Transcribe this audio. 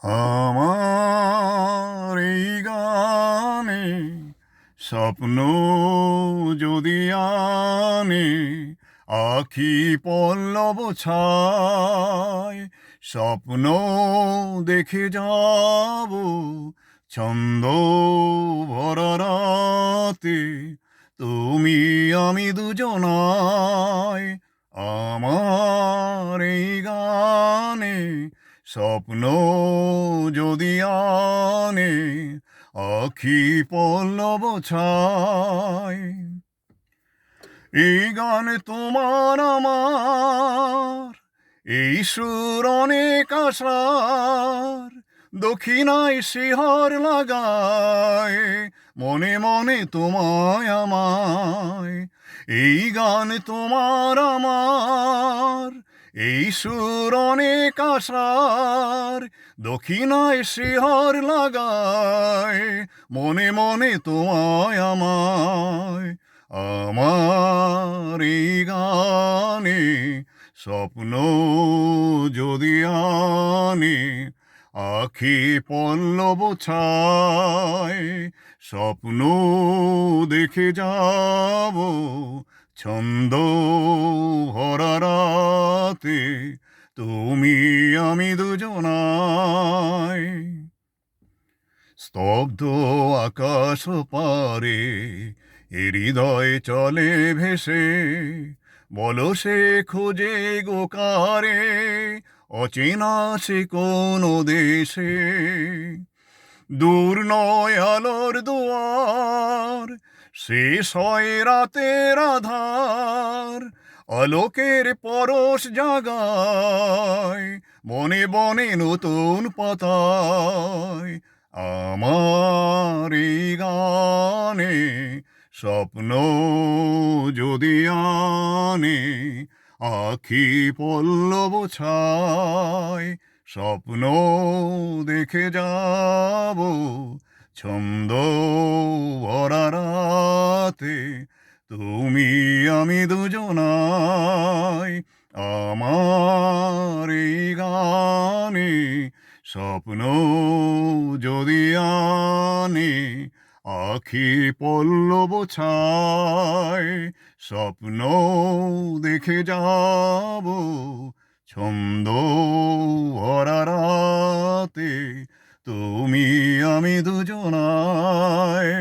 আমার এই গানে স্বপ্ন যদি আনে আখি পল্লব ছায় স্বপ্ন দেখে যাব ছন্দ ভরা রাতে তুমি আমি দুজনায় আমার এই গানে স্বপ্ন যদি আনে আখি পল্লব ছায় এই গান তোমার আমার এই সুর অনেক আশার দক্ষিণায় শিহর লাগায় মনে মনে তোমায় আমায় এই গান তোমার আমার এই সুর অনেক আশার দক্ষিণায় শিহর লাগায় মনে মনে তোমায় আমায় আমার এই গানে স্বপ্ন যদি আনে আখি পল্লব ছায় স্বপ্ন দেখে যাব ছন্দ ভরা রাতে তুমি আমি দুজনায় স্তব্ধ আকাশ পারে হৃদয় চলে ভেসে বলো সে খোঁজে গোকারে অচেনা সে কোন দেশে দূর নয় আলোর দুয়ার শেষ হয় রাতের আধার আলোকের পরশ জাগায় বনে বনে নতুন পাতায় আমার এই গানে স্বপ্ন যদি আনে আখি পল্লব ছায় স্বপ্ন দেখে যাব ছন্দ ভরা রাতে তুমি আমি দুজনায় আমার এই গানে স্বপ্ন যদি আনে আখি পল্লব ছায় স্বপ্ন দেখে যাব ছন্দ ভরা রাতে তুমি আমি দুজনায়